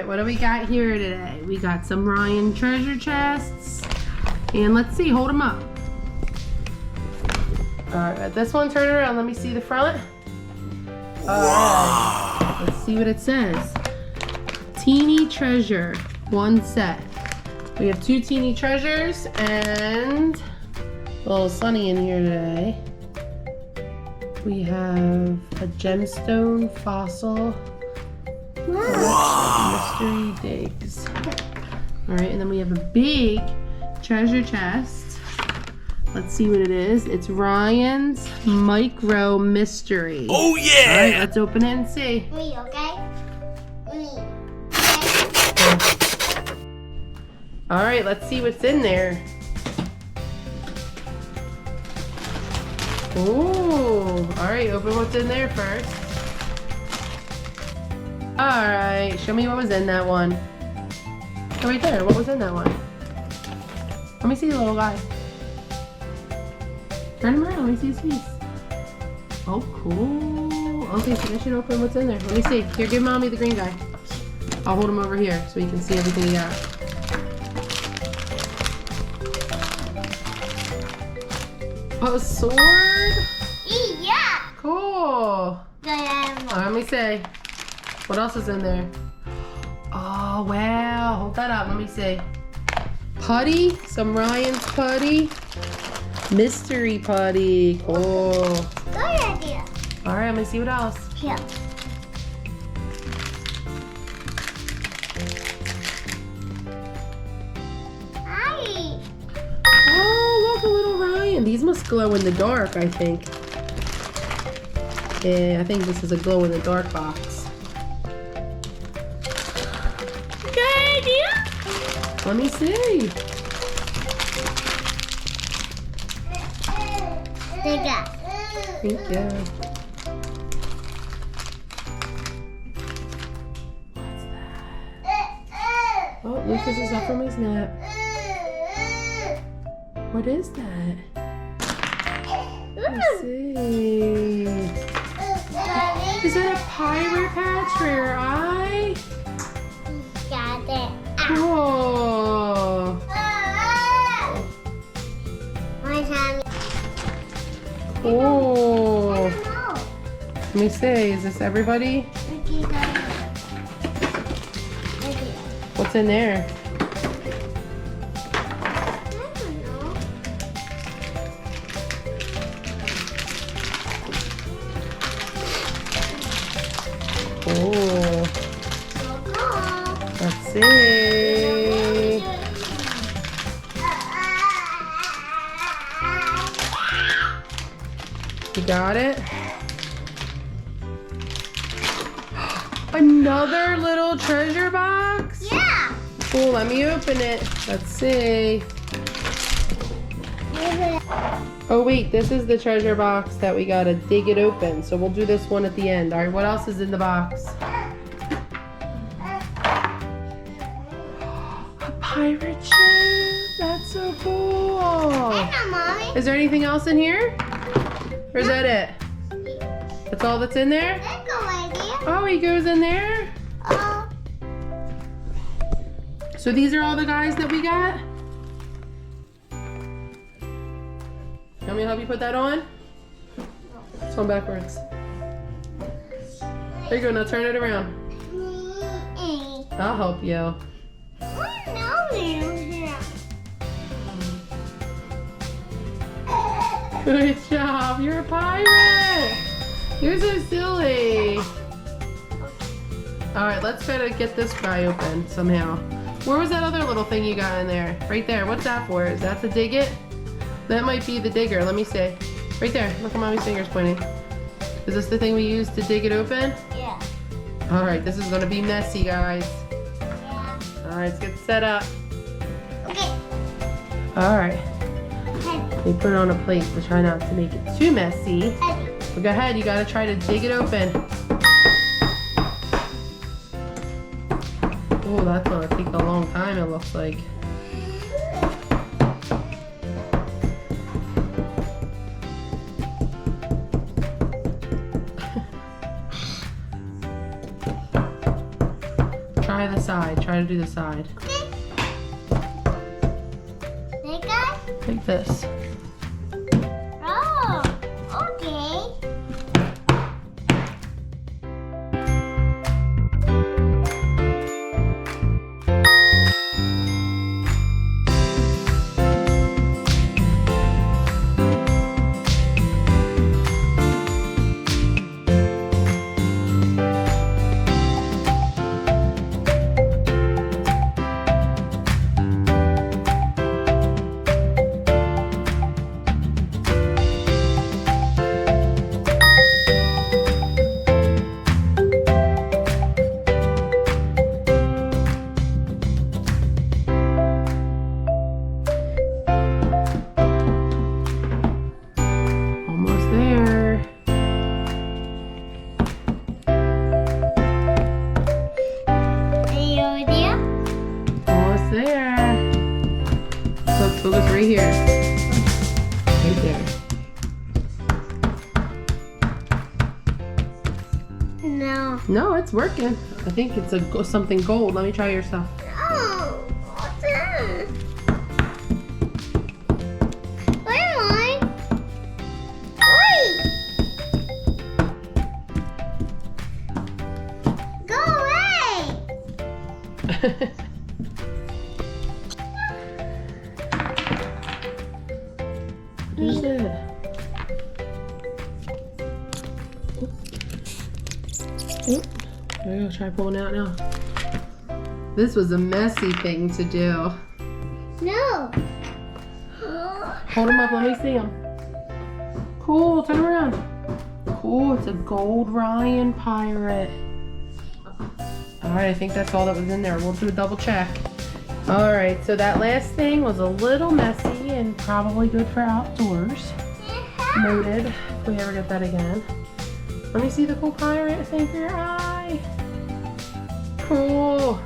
right, what do we got here today? We got some Ryan treasure chests. And let's see, hold them up. All right, this one, turn it around. Let me see the front. All right, let's see what it says. Teeny treasure, one set. We have 2 teeny treasures and a little Sunny in here today. We have a gemstone fossil. Mystery digs. All right, and then we have a big treasure chest. Let's see what it is. It's Ryan's Micro Mystery. Oh yeah! All right, let's open it and see. Me, okay? Me. All right, let's see what's in there. Ooh, all right, open what's in there first. All right, show me what was in that one. Oh, right there, what was in that one? Let me see the little guy. Turn him around, let me see his face. Oh, cool. Okay, so I should open what's in there. Let me see. Here, give Mommy the green guy. I'll hold him over here so you can see everything he got. A sword? Yeah. Cool. Let me see. What else is in there? Oh, wow. Hold that up. Let me see. Putty. Some Ryan's putty. Mystery putty. Cool. Good idea. All right, let me see what else. Here. Hi. Oh, look, a little Ryan. These must glow in the dark, I think. Yeah, I think this is a glow in the dark box. Good idea. Let me see. Take it. Thank you. Oh, Lucas is up from his nap. What is that? Let's see. Is that a pirate patch for your eye? Got it. Cool. My tummy. Cool. I don't know. Let me see. Is this everybody? What's in there? Cool. Let's see. You got it? Another little treasure box? Yeah. Cool, let me open it. Let's see. Oh wait, this is the treasure box that we gotta dig it open. So we'll do this one at the end. All right, what else is in the box? A pirate ship. That's so cool. Hi, Mommy. Is there anything else in here? Or is that it? That's all that's in there? That's a good idea. Oh, he goes in there. So these are all the guys that we got? Want me to help you put that on? It's on backwards. There you go, now turn it around. I'll help you. Good job, you're a pirate! You're so silly. All right, let's try to get this guy open somehow. Where was that other little thing you got in there? Right there, what's that for? Is that to dig it? That might be the digger, let me see. Right there, look at Mommy's fingers pointing. Is this the thing we use to dig it open? Yeah. All right, this is gonna be messy, guys. Yeah. All right, let's get set up. Okay. All right, let me put it on a plate to try not to make it too messy. But go ahead, you gotta try to dig it open. Oh, that's gonna take a long time, it looks like. Try the side. Try to do the side. Okay. Like that? Like this. Oh, okay. Almost there. Any idea? Almost there. Look, focus right here. Right there. No. No, it's working. I think it's something gold. Let me try your stuff. Oh, what's that? Where am I? Wait! Go away! Here's it. Oop. There you go. Try pulling out now. This was a messy thing to do. No. Hold them up. Let me see them. Cool. Turn around. Cool. It's a gold Ryan pirate. Alright, I think that's all that was in there. We'll do a double check. Alright, so that last thing was a little messy and probably good for outdoors. Noted. If we ever get that again. Let me see the cool pirate thing for your eye. Cool.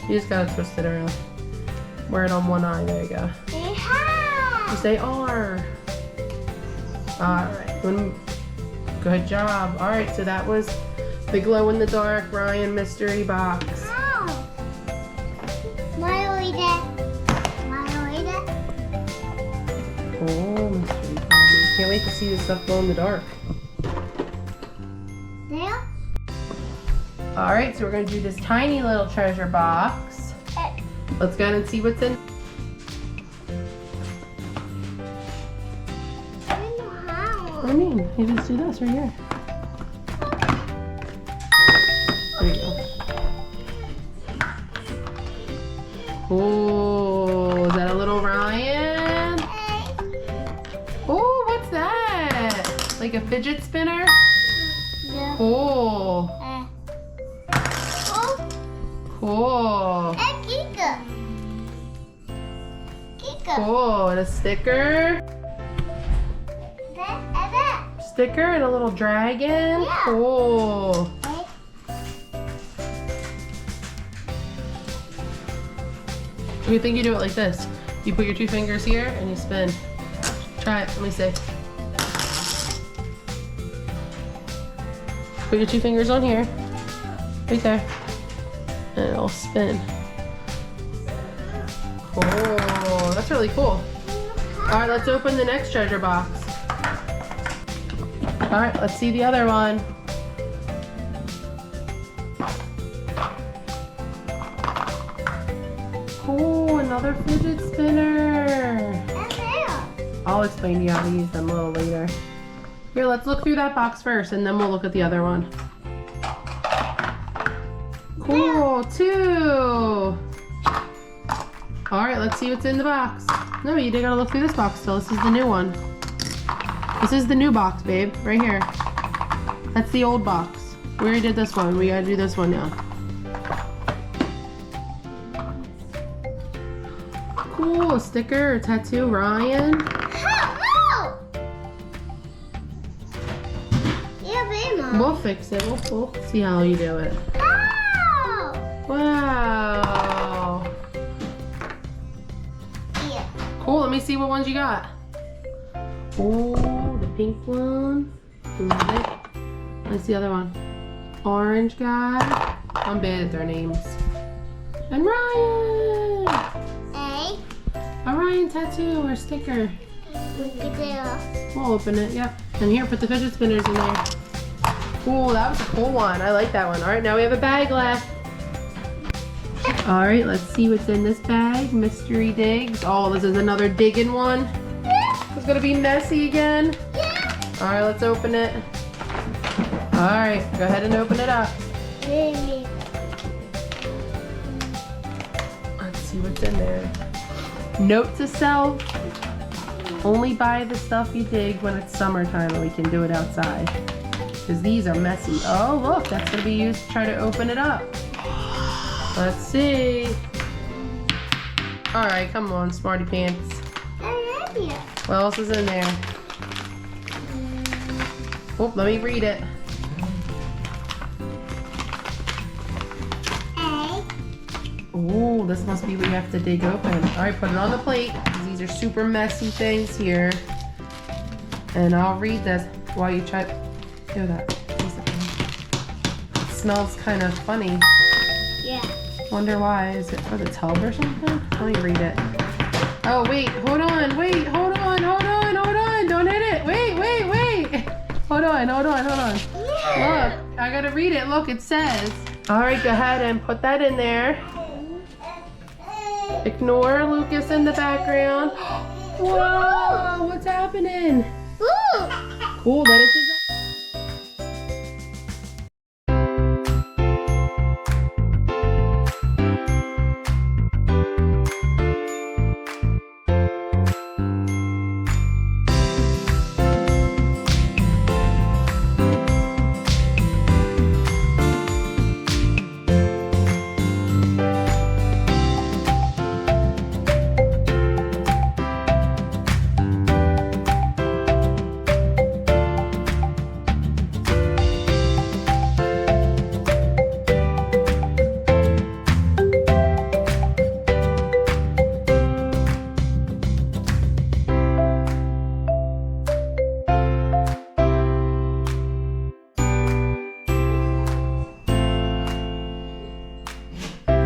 You just gotta twist it around. Wear it on one eye. There you go. You say R. Alright. Good job. Alright, so that was the glow-in-the-dark Ryan mystery box. Oh, mystery box. Can't wait to see this stuff glow in the dark. There? Alright, so we're going to do this tiny little treasure box. Let's go ahead and see what's in. What do you mean? You just do this right here. There you go. Oh, is that a little Ryan? Oh, what's that? Like a fidget spinner? Yeah. Cool. Cool. Kika. Cool. And a sticker. Sticker and a little dragon. Yeah. Cool. You think you do it like this. You put your two fingers here and you spin. Try it. Let me see. Put your two fingers on here. Right there. And it'll spin. Cool. That's really cool. Alright, let's open the next treasure box. Alright, let's see the other one. Cool, another fidget spinner. I'll explain to you how to use them a little later. Here, let's look through that box first and then we'll look at the other one. Cool, two. Alright, let's see what's in the box. No, you gotta look through this box still. This is the new one. This is the new box, babe. Right here. That's the old box. We already did this one. We gotta do this one now. Cool, a sticker, a tattoo, Ryan. Yeah, baby, Mom. We'll fix it. We'll see how you do it. Wow. Yeah. Cool, let me see what ones you got. Oh, the pink one. Love it. Let's see the other one. Orange guy. I'm bad at their names. And Ryan! A. A Ryan tattoo or sticker. Look at this. We'll open it, yep. And here, put the fidget spinners in there. Cool, that was a cool one. I like that one. All right, now we have a bag left. All right, let's see what's in this bag. Mystery digs. Oh, this is another digging one. It's gonna be messy again. All right, let's open it. All right, go ahead and open it up. Really? Let's see what's in there. Note to self. Only buy the stuff you dig when it's summertime and we can do it outside. Because these are messy. Oh, look, that's gonna be used to try to open it up. Let's see. All right, come on, smarty pants. I love you. What else is in there? Oh, let me read it. A. Oh, this must be what you have to dig open. All right, put it on the plate. These are super messy things here. And I'll read this while you try. Ew, that piece of thing. It smells kind of funny. Yeah. Wonder why. Is it for the tub or something? Let me read it. Oh, wait, hold on. Wait, hold on, hold on, hold on. Don't hit it. Wait, wait, wait. Hold on, hold on, hold on. Look, I gotta read it. Look, it says. All right, go ahead and put that in there. Ignore Lucas in the background. Whoa, what's happening? Ooh. Cool, that is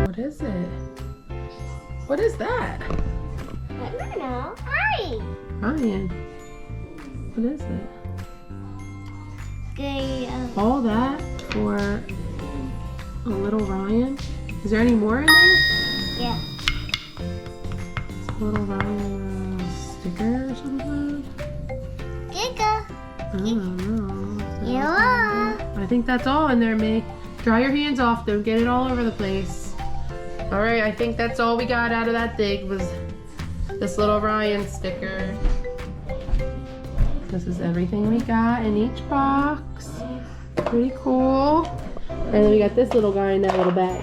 What is it? What is that? I don't know. Hi. Ryan. What is it? Okay. All that for a little Ryan? Is there any more in there? Yeah. It's a little Ryan sticker or something? Giga. I don't know. Yeah. I think that's all in there, May. Dry your hands off. Don't get it all over the place. All right, I think that's all we got out of that dig was this little Ryan sticker. This is everything we got in each box. Pretty cool. And then we got this little guy in that little bag.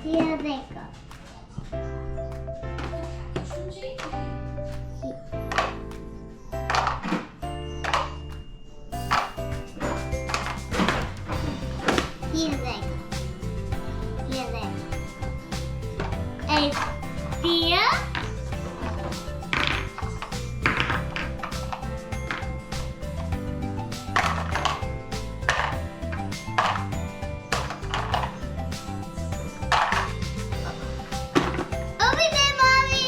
Here they go. Here they go. Here they go. A spear. Over there, Mommy.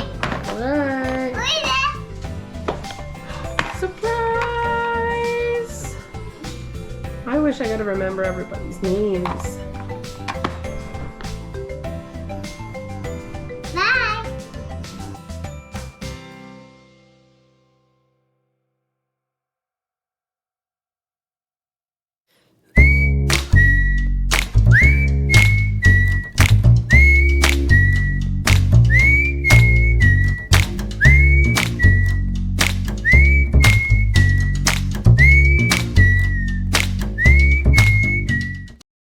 All right. Over there. Surprise! I wish I could remember everybody's names.